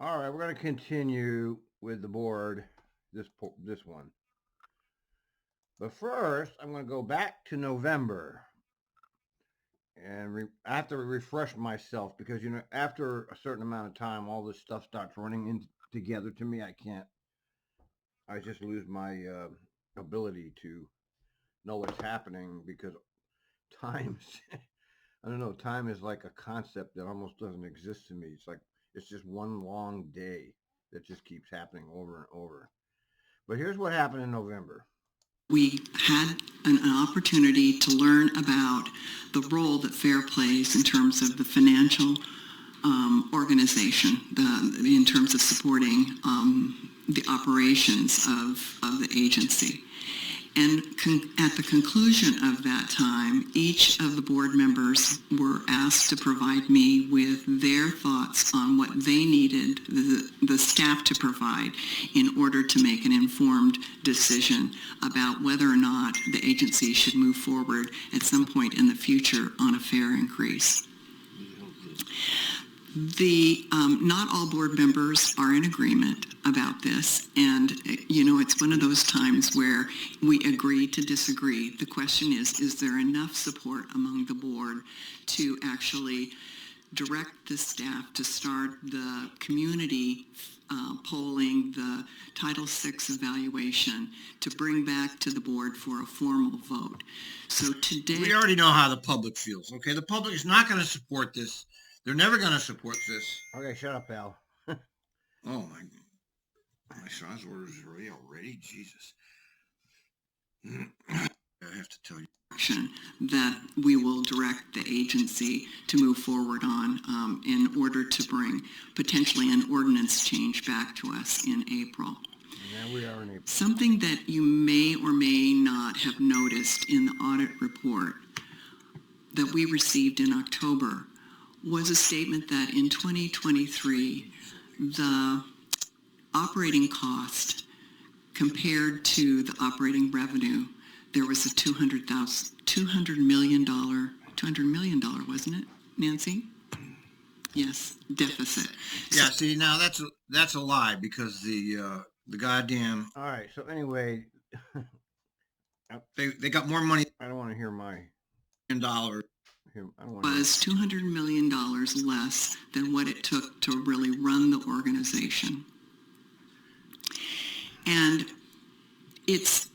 All right, we're going to continue with the board, this one. But first, I'm going to go back to November and I have to refresh myself because after a certain amount of time, all this stuff starts running in together to me. I just lose my ability to know what's happening because time. I don't know. Time is like a concept that almost doesn't exist to me. It's just one long day that just keeps happening over and over. But here's what happened in November. We had an opportunity to learn about the role that FAIR plays in terms of the financial organization, in terms of supporting the operations of the agency. And at the conclusion of that time, each of the board members were asked to provide me with their thoughts on what they needed the staff to provide in order to make an informed decision about whether or not the agency should move forward at some point in the future on a fair increase. Not all board members are in agreement about this, and it's one of those times where we agree to disagree. The question is there enough support among the board to actually direct the staff to start the community polling, the Title VI evaluation, to bring back to the board for a formal vote. So today, we already know how the public feels. Okay, the public is not going to support this. They're never going to support this. Okay, shut up, Al. Oh my son's orders are already. Jesus. I have to tell you that we will direct the agency to move forward on in order to bring potentially an ordinance change back to us in April. Yeah, we are in April. Something that you may or may not have noticed in the audit report that we received in October was a statement that in 2023, the operating cost compared to the operating revenue, there was a $200 million, wasn't it, Nancy? Yes, deficit. Yeah, see, now that's a lie because the goddamn. All right, so anyway, they got more money. I don't want to hear my $1 was $200 million less than what it took to really run the organization. And it's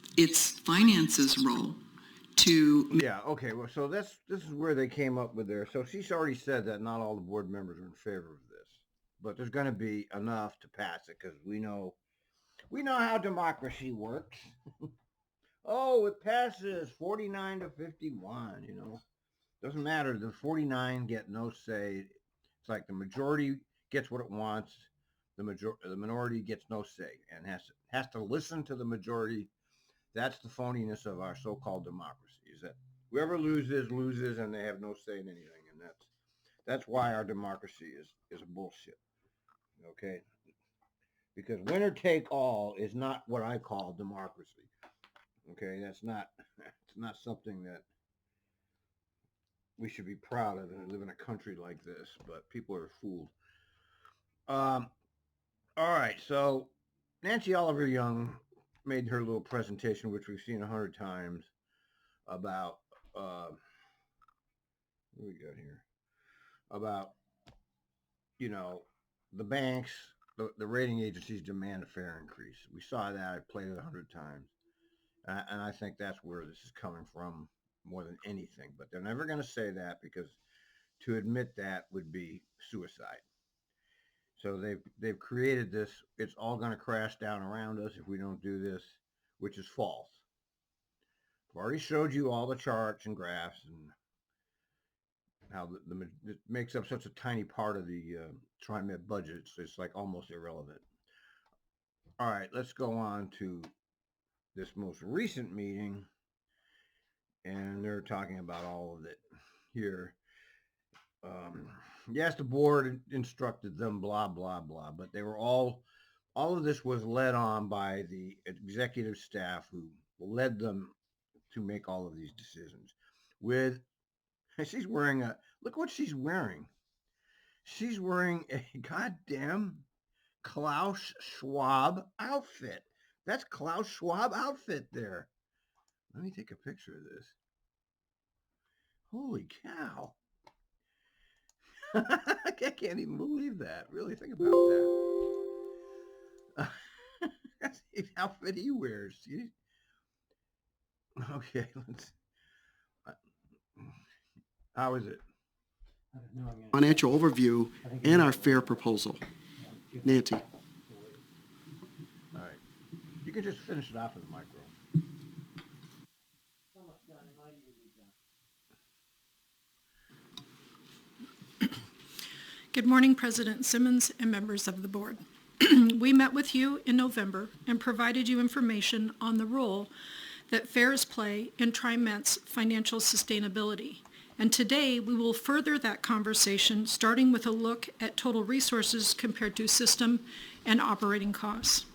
finance's role to... Yeah, okay, well, so this is where they came up with their... So she's already said that not all the board members are in favor of this, but there's going to be enough to pass it because we know how democracy works. Oh, it passes 49 to 51, Doesn't matter. The 49 get no say. It's like the majority gets what it wants. The minority gets no say and has to listen to the majority. That's the phoniness of our so-called democracy. Is that whoever loses, and they have no say in anything, and that's why our democracy is a bullshit. Okay, because winner take all is not what I call democracy. Okay, it's not something that we should be proud of and live in a country like this, but people are fooled. All right, so Nancy Oliver Young made her little presentation, which we've seen 100 times, about what do we got here? About the banks, the rating agencies demand a fair increase. We saw that. I played it 100 times, and I think that's where this is coming from more than anything. But they're never going to say that because to admit that would be suicide. So they've created this. It's all going to crash down around us if we don't do this, which is false. I've already showed you all the charts and graphs and how it makes up such a tiny part of the TRIMET budget. It's like almost irrelevant. All right, let's go on to this most recent meeting, and they're talking about all of it here. Yes, the board instructed them, blah, blah, blah, but they were all of this was led on by the executive staff who led them to make all of these decisions. She's wearing look what she's wearing. She's wearing a goddamn Klaus Schwab outfit. That's Klaus Schwab outfit there. Let me take a picture of this. Holy cow. I can't even believe that. Really think about that. That's the outfit he wears. Okay, let's. How is it? Financial overview and our fare proposal. Nancy. All right. You can just finish it off with the micro. Good morning, President Simmons and members of the board. We met with you in November and provided you information on the role that fares play in TRIMET's financial sustainability. And today we will further that conversation, starting with a look at total resources compared to system and operating costs.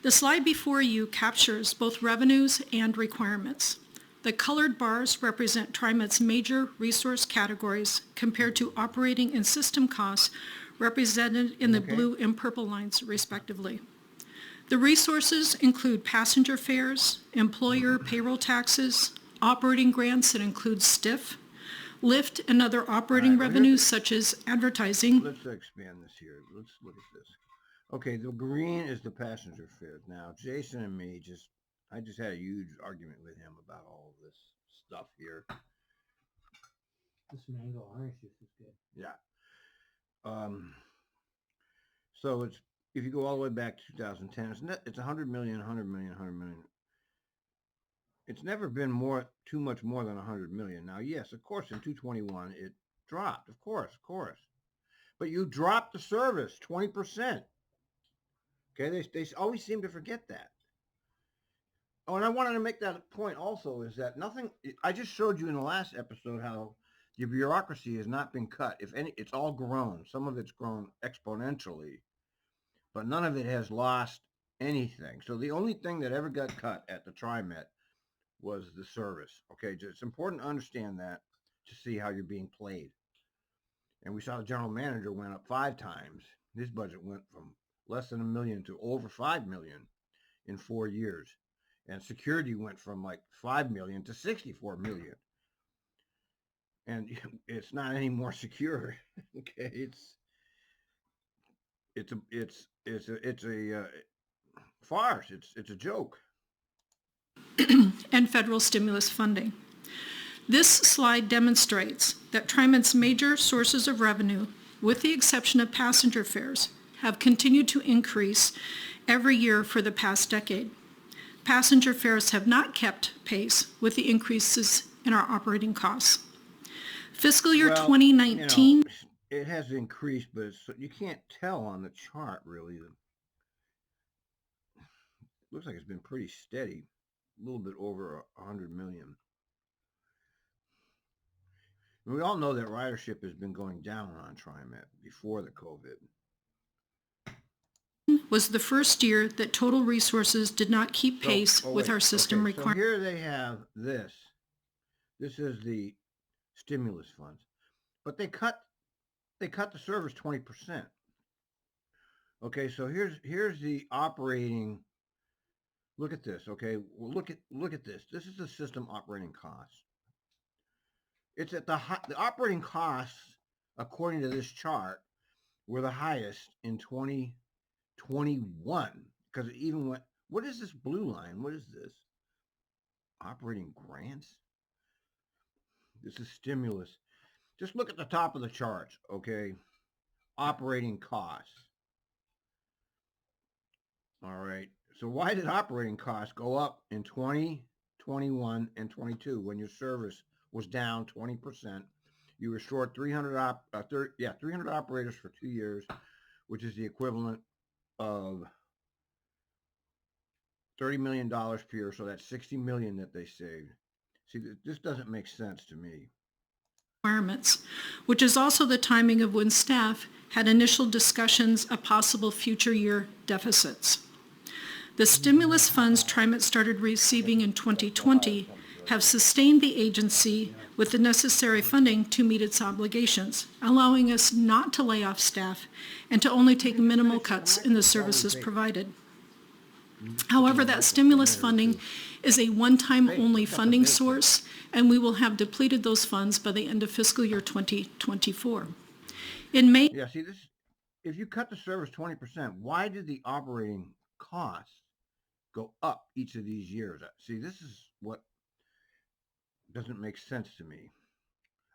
The slide before you captures both revenues and requirements. The colored bars represent TRIMET's major resource categories compared to operating and system costs represented in the blue and purple lines, respectively. The resources include passenger fares, employer payroll taxes, operating grants that include STIF, Lyft, and other operating revenues such as advertising. Let's expand this here. Let's look at this. Okay, the green is the passenger fares. Now, Jason and me I just had a huge argument with him about all of this stuff here. This mango orange juice is good. Yeah. So if you go all the way back to 2010, it's 100 million, 100 million, 100 million. It's never been too much more than 100 million. Now, yes, of course, in 221 it dropped. Of course. But you dropped the service 20%. Okay, they always seem to forget that. Oh, and I wanted to make that point also, is that I just showed you in the last episode how the bureaucracy has not been cut. If any, it's all grown. Some of it's grown exponentially, but none of it has lost anything. So the only thing that ever got cut at the TRIMET was the service. Okay, it's important to understand that to see how you're being played. And we saw the general manager went up 5 times. His budget went from less than $1 million to over $5 million in 4 years. And security went from like 5 million to 64 million. And it's not any more secure. Okay, it's a farce. It's a joke. And federal stimulus funding. This slide demonstrates that TRIMET's major sources of revenue, with the exception of passenger fares, have continued to increase every year for the past decade. Passenger fares have not kept pace with the increases in our operating costs. Fiscal year 2019... it has increased, but you can't tell on the chart, really. It looks like it's been pretty steady, a little bit over 100 million. And we all know that ridership has been going down on TRIMET before the COVID. was the first year that total resources did not keep pace with our system requirements. So here they have this. This is the stimulus funds, but they cut the service 20%. Okay, so here's the operating. Look at this. Okay, well, look at this. This is the system operating costs. It's at the operating costs, according to this chart, were the highest in 2021, because it even went. What is this blue line? What is this? Operating grants. This is stimulus. Just look at the top of the charts, okay? Operating costs. All right. So why did operating costs go up in 20, 21, and 22 when your service was down 20%? You were short 300 operators for 2 years, which is the equivalent of $30 million per year. So that's $60 million that they saved. See, this doesn't make sense to me. Requirements, which is also the timing of when staff had initial discussions of possible future year deficits. The stimulus funds TRIMET started receiving in 2020 have sustained the agency with the necessary funding to meet its obligations, allowing us not to lay off staff and to only take minimal cuts in the services provided. However, that stimulus funding is a one-time only funding source, and we will have depleted those funds by the end of fiscal year 2024. In May, Yeah, see this, if you cut the service 20%, why did the operating costs go up each of these years? See, this is what doesn't make sense to me.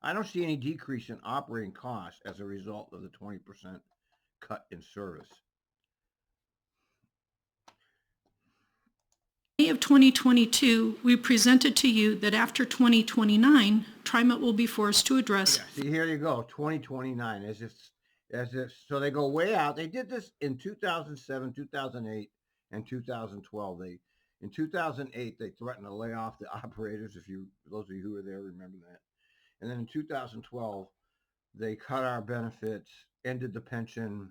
I don't see any decrease in operating costs as a result of the 20% cut in service. May of 2022, we presented to you that after 2029, TriMet will be forced to address. Yeah, see, here you go, 2029, so they go way out. They did this in 2007, 2008, and 2012. In 2008, they threatened to lay off the operators. Those of you who were there remember that. And then in 2012, they cut our benefits, ended the pension,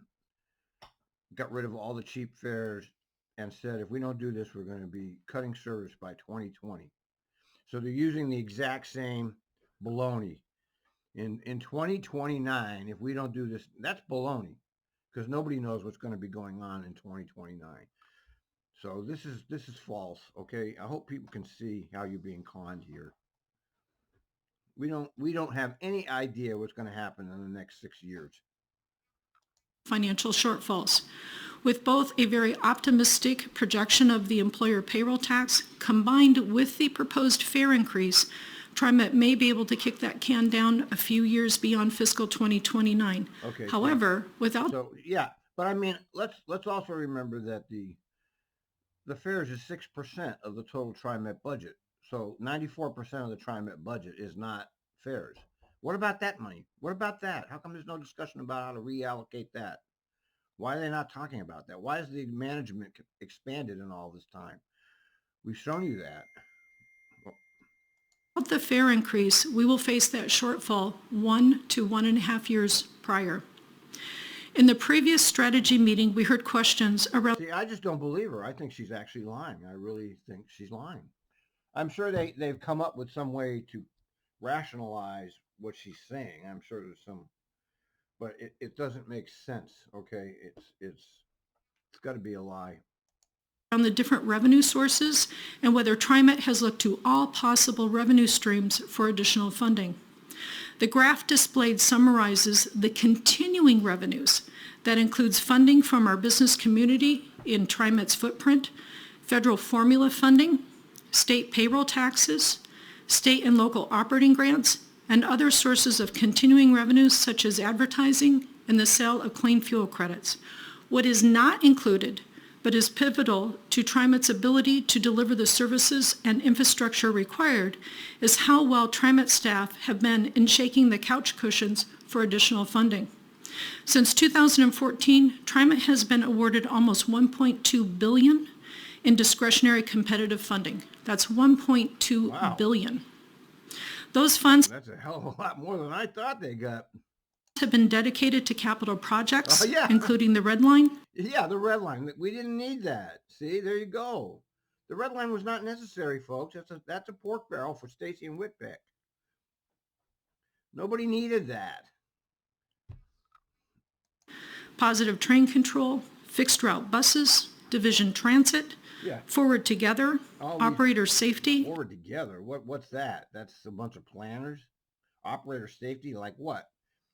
got rid of all the cheap fares, and said, if we don't do this, we're going to be cutting service by 2020. So they're using the exact same baloney. In 2029, if we don't do this, that's baloney, because nobody knows what's going to be going on in 2029. So this is false. Okay, I hope people can see how you're being conned here. We don't have any idea what's going to happen in the next 6 years. Financial shortfalls. With both a very optimistic projection of the employer payroll tax combined with the proposed fare increase, TriMet may be able to kick that can down a few years beyond fiscal 2029. Okay. However, without... So, yeah, but I mean, let's also remember that the fares is 6% of the total TriMet budget. So 94% of the TriMet budget is not fares. What about that money? What about that? How come there's no discussion about how to reallocate that? Why are they not talking about that? Why is the management expanded in all this time? We've shown you that. Without the fare increase, we will face that shortfall 1 to 1.5 years prior. In the previous strategy meeting, we heard questions around... See, I just don't believe her. I think she's actually lying. I really think she's lying. I'm sure they've come up with some way to rationalize what she's saying. I'm sure there's some, but it doesn't make sense. Okay, it's got to be a lie. On the different revenue sources and whether TriMet has looked to all possible revenue streams for additional funding. The graph displayed summarizes the continuing revenues. That includes funding from our business community in TriMet's footprint, federal formula funding, state payroll taxes, state and local operating grants, and other sources of continuing revenues such as advertising and the sale of clean fuel credits. What is not included, but is pivotal to TriMet's ability to deliver the services and infrastructure required, is how well TriMet staff have been in shaking the couch cushions for additional funding. Since 2014, TriMet has been awarded almost $1.2 billion in discretionary competitive funding. That's $1.2 billion. Those funds... That's a hell of a lot more than I thought they got. ...have been dedicated to capital projects, including the Red Line. Yeah, the Red Line. We didn't need that. See, there you go. The Red Line was not necessary, folks. That's a pork barrel for Stacy and Whitbeck. Nobody needed that. Positive train control, fixed route buses, division transit, forward together, operator safety. Forward together? What's that? That's a bunch of planners? Operator safety? Like what?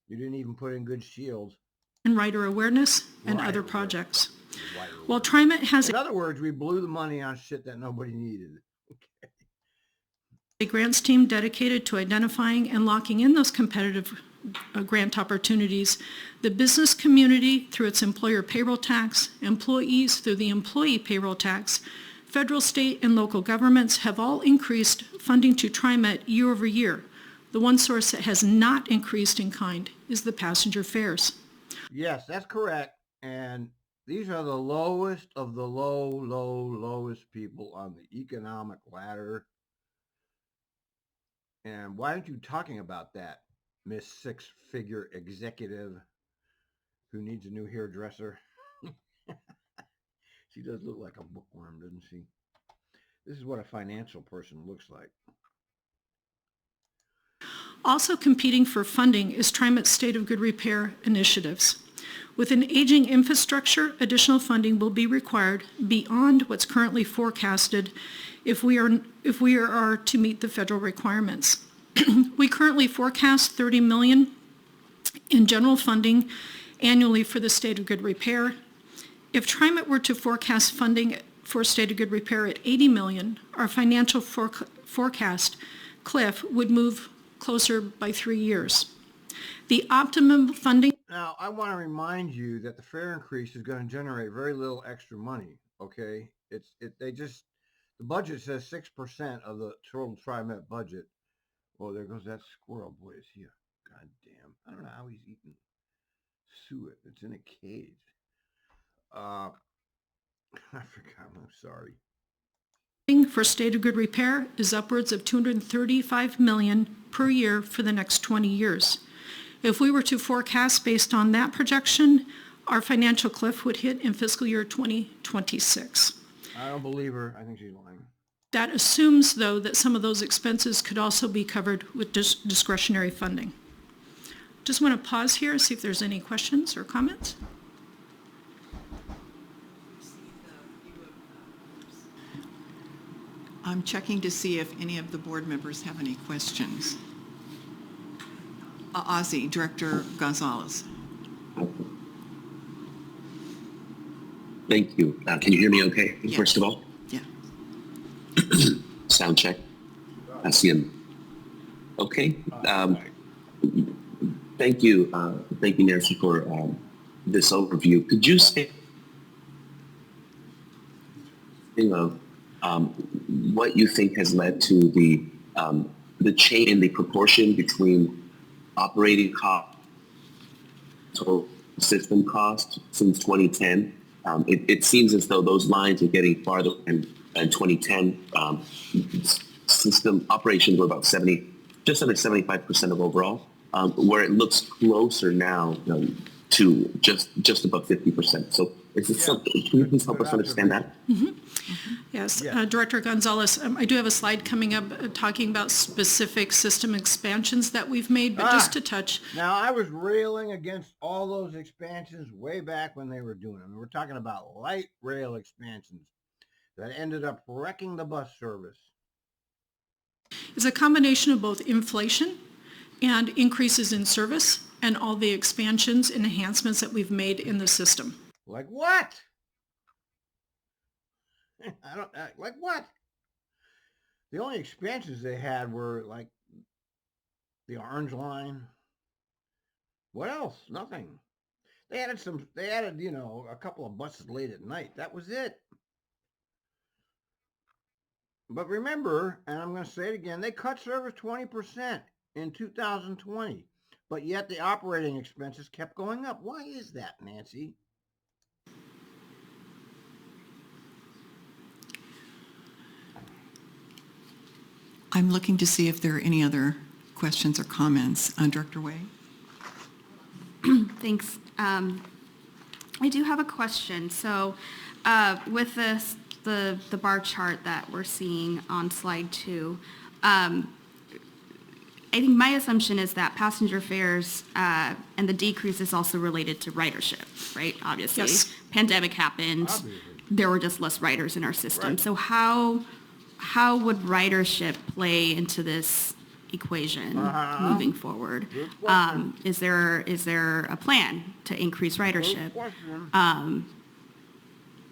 You didn't even put in good shields. And rider awareness and other projects. While TriMet has... In other words, we blew the money on shit that nobody needed. A grants team dedicated to identifying and locking in those competitive grant opportunities. The business community through its employer payroll tax, employees through the employee payroll tax, federal, state, and local governments have all increased funding to TriMet year over year. The one source that has not increased in kind is the passenger fares. Yes, that's correct. And these are the lowest of the lowest people on the economic ladder. And why aren't you talking about that, Miss Six-Figure Executive who needs a new hairdresser? She does look like a bookworm, doesn't she? This is what a financial person looks like. Also competing for funding is TRIMET's State of Good Repair initiatives. With an aging infrastructure, additional funding will be required beyond what's currently forecasted if we are to meet the federal requirements. We currently forecast $30 million in general funding annually for the State of Good Repair. If TRIMET were to forecast funding for State of Good Repair at $80 million, our financial forecast cliff would move closer by 3 years. The optimum funding. Now, I want to remind you that the fare increase is going to generate very little extra money. Okay, the budget says 6% of the total TriMet budget. Well, there goes that squirrel. Boy, is he a goddamn! I don't know how he's eating suet. It's in a cage. I forgot. I'm sorry. For State of Good Repair is upwards of $235 million per year for the next 20 years. If we were to forecast based on that projection, our financial cliff would hit in fiscal year 2026. I don't believe her. I think she's lying. That assumes, though, that some of those expenses could also be covered with discretionary funding. Just want to pause here, see if there's any questions or comments. I'm checking to see if any of the board members have any questions. Ozzy, Director Gonzalez. Thank you. Can you hear me okay, Yes. first of all? Yeah. Sound check. I see him. Okay. Thank you. Thank you, Nancy, for this overview. Could you say of what you think has led to the change in the proportion between operating cost total system cost since 2010? It seems as though those lines are getting farther, and 2010 system operations were about just under 75% of overall, where it looks closer now to just above 50%. So is this something? Can you please help us understand that? Yes, Director Gonzalez, I do have a slide coming up talking about specific system expansions that we've made, but just to touch. Now, I was railing against all those expansions way back when they were doing them. We're talking about light rail expansions that ended up wrecking the bus service. It's a combination of both inflation and increases in service and all the expansions and enhancements that we've made in the system. Like what? Like what? The only expansions they had were like the Orange Line. What else? Nothing. They added a couple of buses late at night. That was it. But remember, and I'm going to say it again, they cut service 20% in 2020, but yet the operating expenses kept going up. Why is that, Nancy? I'm looking to see if there are any other questions or comments. Director Way? Thanks. I do have a question. So with the bar chart that we're seeing on slide 2, I think my assumption is that passenger fares and the decrease is also related to ridership, right? Obviously. Yes. Pandemic happened. Obviously. There were just less riders in our system. Right. So how would ridership play into this equation moving forward? Is there a plan to increase ridership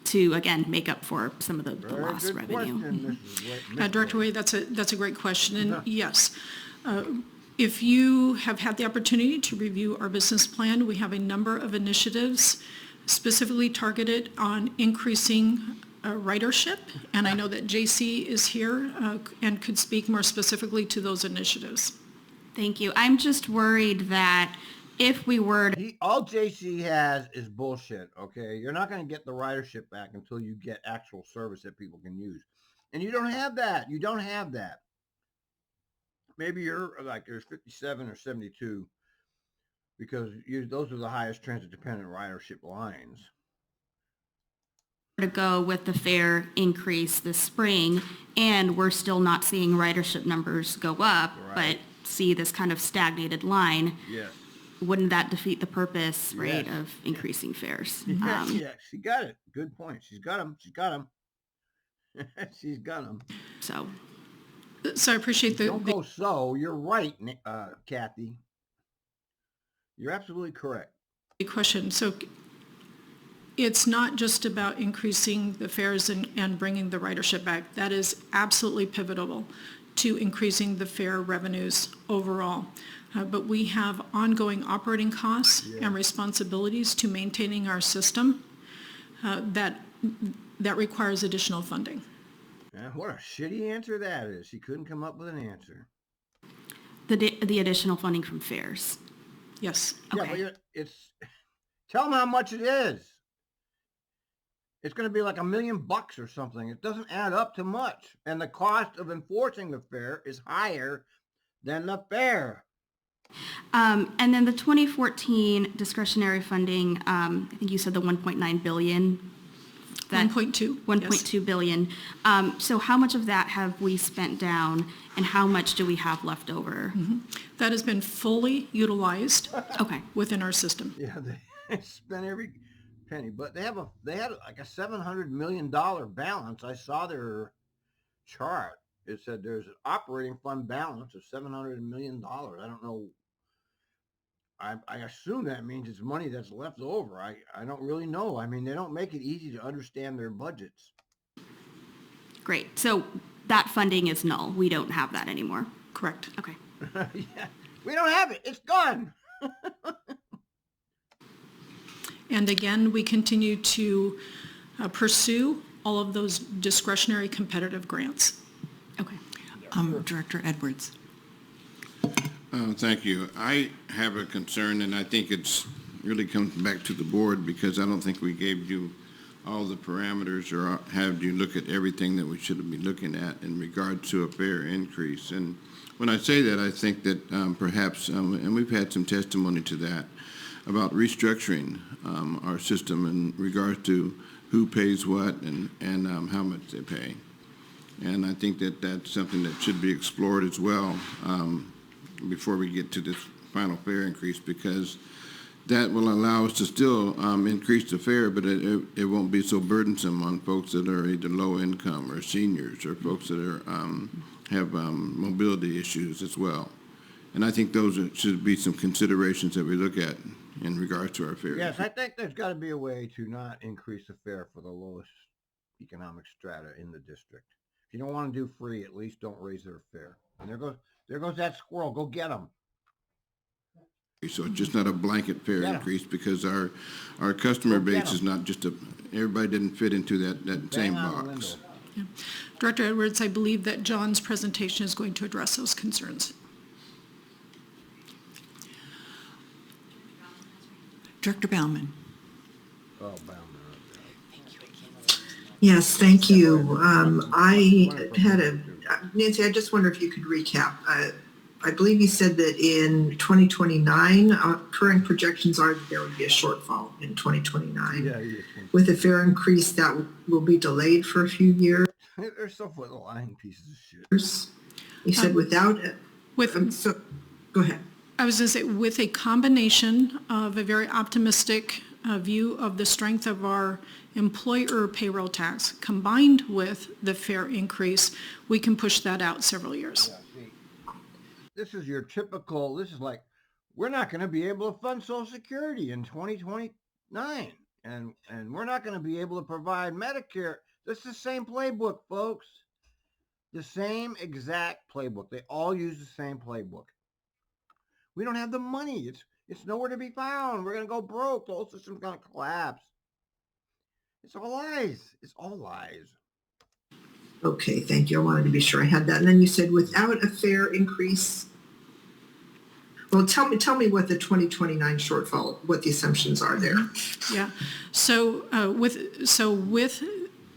to again make up for some of the lost revenue? Director Way, that's a great question, and yes, if you have had the opportunity to review our business plan, we have a number of initiatives specifically targeted on increasing ridership, and I know that JC is here and could speak more specifically to those initiatives. Thank you. I'm just worried that if we were to... All JC has is bullshit, okay? You're not going to get the ridership back until you get actual service that people can use. And you don't have that. You don't have that. Maybe you're like, there's 57 or 72 because those are the highest transit-dependent ridership lines. to go with the fare increase this spring, and we're still not seeing ridership numbers go up, Right. but see this kind of stagnated line, Yes. wouldn't that defeat the purpose, right, Yes. of increasing fares? Yes, yes, she got it. Good point. She's got them. She's got them. She's got them. So, So I appreciate Don't go so. You're right, Kathy. You're absolutely correct. the question. So it's not just about increasing the fares and bringing the ridership back. That is absolutely pivotal to increasing the fare revenues overall. But we have ongoing operating costs and responsibilities to maintaining our system that requires additional funding. What a shitty answer that is. She couldn't come up with an answer. the additional funding from fares. Yes. Yeah, Okay. but it's tell them how much it is. It's going to be like $1 million or something. It doesn't add up to much, and the cost of enforcing the fare is higher than the fare. And then the 2014 discretionary funding, I think you said the 1.9 billion. 1.2. 1.2 billion. So how much of that have we spent down, and how much do we have left over? That has been fully utilized Okay. within our system. Yeah, they spent every penny, but they had like a $700 million balance. I saw their chart. It said there's an operating fund balance of $700 million. I don't know. I assume that means it's money that's left over. I don't really know. I mean, they don't make it easy to understand their budgets. Great. So that funding is null. We don't have that anymore. Correct. Okay. Yeah, we don't have it. It's gone. And again, we continue to pursue all of those discretionary competitive grants. Okay. Director Edwards. Thank you. I have a concern, and I think it's really comes back to the board, because I don't think we gave you all the parameters or have you look at everything that we should be looking at in regard to a fare increase. And when I say that, I think that perhaps, and we've had some testimony to that, about restructuring our system in regard to who pays what and how much they pay. And I think that that's something that should be explored as well before we get to this final fare increase, because that will allow us to still increase the fare, but it won't be so burdensome on folks that are either low income or seniors or folks that are have mobility issues as well. And I think those should be some considerations that we look at in regards to our fare. Yes, I think there's got to be a way to not increase the fare for the lowest economic strata in the district. If you don't want to do free, at least don't raise their fare. And there goes that squirrel. Go get him. So it's just not a blanket fare Yeah. increase, because our customer Go get base is 'em. not just everybody didn't fit into that same Bang out the box. window. Director Edwards, I believe that John's presentation is going to address those concerns. Director Bauman. Oh, Bauman. Yes, thank you. I had Nancy, I just wonder if you could recap. I believe you said that in 2029, current projections are that there would be a shortfall in 2029. Yeah, yeah. With a fare increase that will be delayed for a few years. They're so full of lying pieces of shit. You said without, so, go ahead. I was going to say, with a combination of a very optimistic view of the strength of our employer payroll tax combined with the fare increase, we can push that out several years. Yeah, see, this is your typical, this is like, we're not going to be able to fund Social Security in 2029. And we're not going to be able to provide Medicare. This is the same playbook, folks. The same exact playbook. They all use the same playbook. We don't have the money. It's nowhere to be found. We're going to go broke. The whole system's going to collapse. It's all lies. It's all lies. Okay, thank you. I wanted to be sure I had that. And then you said without a fare increase. Well, tell me what the 2029 shortfall, what the assumptions are there. Yeah. So with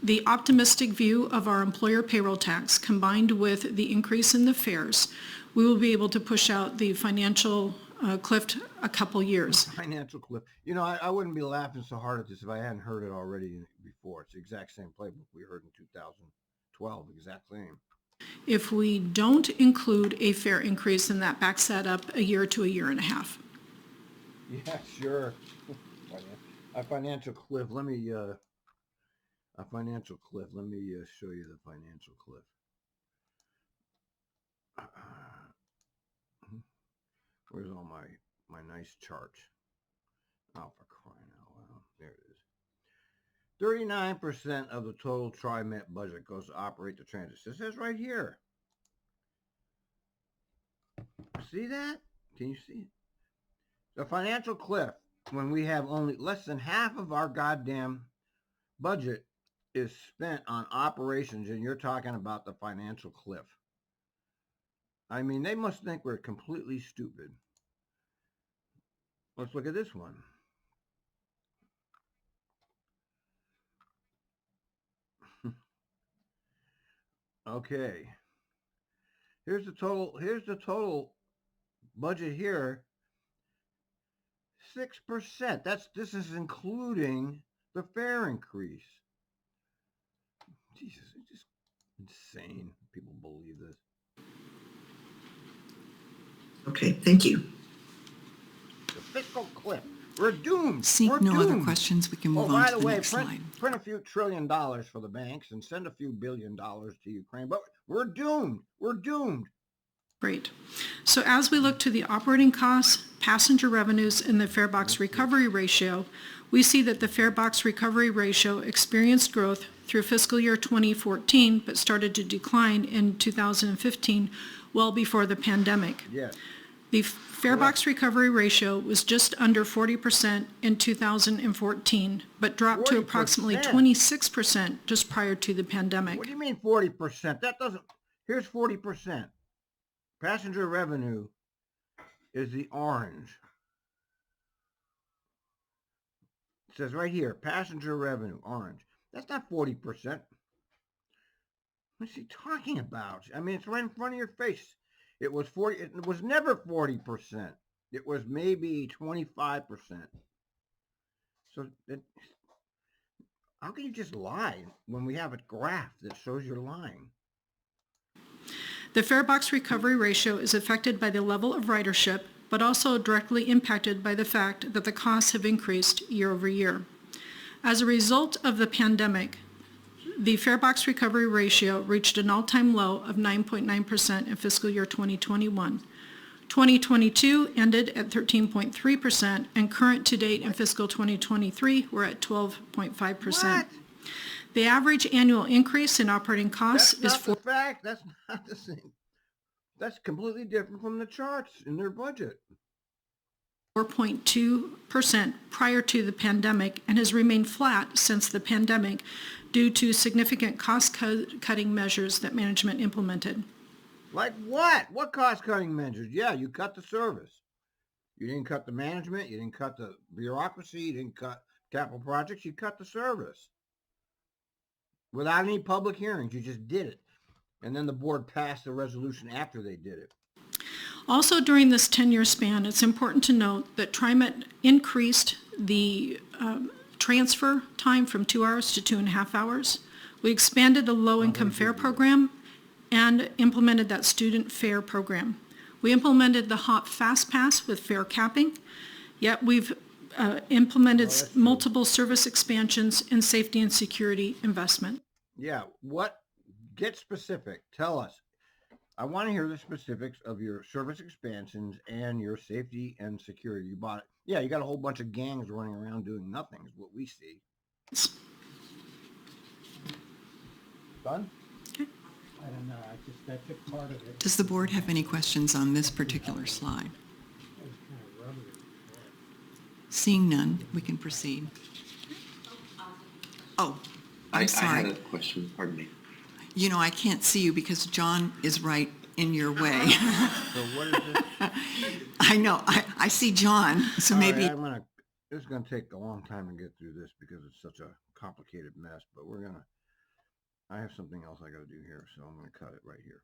the optimistic view of our employer payroll tax combined with the increase in the fares, we will be able to push out the financial cliff a couple years. Financial cliff. You know, I wouldn't be laughing so hard at this if I hadn't heard it already before. It's the exact same playbook we heard in 2012, exact same. If we don't include a fare increase, then that backs that up a year to a year and a half. Yeah, sure. A financial cliff. Let me show you the financial cliff. Where's all my nice charts? Oh, for crying out loud. There it is. 39% of the total TRIMET budget goes to operate the transit. It says right here. See that? Can you see it? The financial cliff, when we have only less than half of our goddamn budget is spent on operations, and you're talking about the financial cliff. I mean, they must think we're completely stupid. Let's look at this one. Okay. Here's the total budget here. 6%. This is including the fare increase. Jesus, it's just insane. People believe this. Okay, thank you. The fiscal cliff. We're doomed. Seeing We're no doomed. other questions, we can move by on the to the way, next slide. print a few $1 trillion for the banks and send a few $1 billion to Ukraine. But we're doomed. We're doomed. Great. So as we look to the operating costs, passenger revenues, and the fare box recovery ratio, we see that the fare box recovery ratio experienced growth through fiscal year 2014, but started to decline in 2015, well before the pandemic. Yes. The fare box recovery ratio was just under 40% in 2014, but dropped to approximately 26% just prior to the pandemic. What do you mean 40%? That doesn't... Here's 40%. Passenger revenue is the orange. It says right here, passenger revenue, orange. That's not 40%. What's he talking about? I mean, it's right in front of your face. It was 40. It was never 40%. It was maybe 25%. So how can you just lie when we have a graph that shows you're lying? The fare box recovery ratio is affected by the level of ridership, but also directly impacted by the fact that the costs have increased year over year. As a result of the pandemic, the fare box recovery ratio reached an all-time low of 9.9% in fiscal year 2021. 2022 ended at 13.3%, and current to date in fiscal 2023, we're at 12.5%. The average annual increase in operating costs is the fact. That's not the same. That's completely different from the charts in their budget. 4.2% prior to the pandemic, and has remained flat since the pandemic due to significant cost-cutting measures that management implemented. Like what? What cost-cutting measures? Yeah, you cut the service. You didn't cut the management. You didn't cut the bureaucracy. You didn't cut capital projects. You cut the service. Without any public hearings, you just did it. And then the board passed a resolution after they did it. Also during this 10-year span, it's important to note that TRIMET increased the transfer time from 2 hours to 2.5 hours. We expanded the low-income fare program and implemented that student fare program. We implemented the HOP Fast Pass with fare capping, yet we've implemented multiple service expansions and safety and security investment. Yeah, what? Get specific. Tell us. I want to hear the specifics of your service expansions and your safety and security. You bought it. Yeah, you got a whole bunch of gangs running around doing nothing is what we see. Done? Okay. I don't know, that took part of it. Does the board have any questions on this particular slide? It was kind of rubbery. Seeing none, we can proceed. Oh, I'm sorry. I had a question, pardon me. You know, I can't see you because John is right in your way. So what is this? I know, I see John, so maybe... Right, this is going to take a long time to get through this because it's such a complicated mess, but I have something else I got to do here, so I'm going to cut it right here.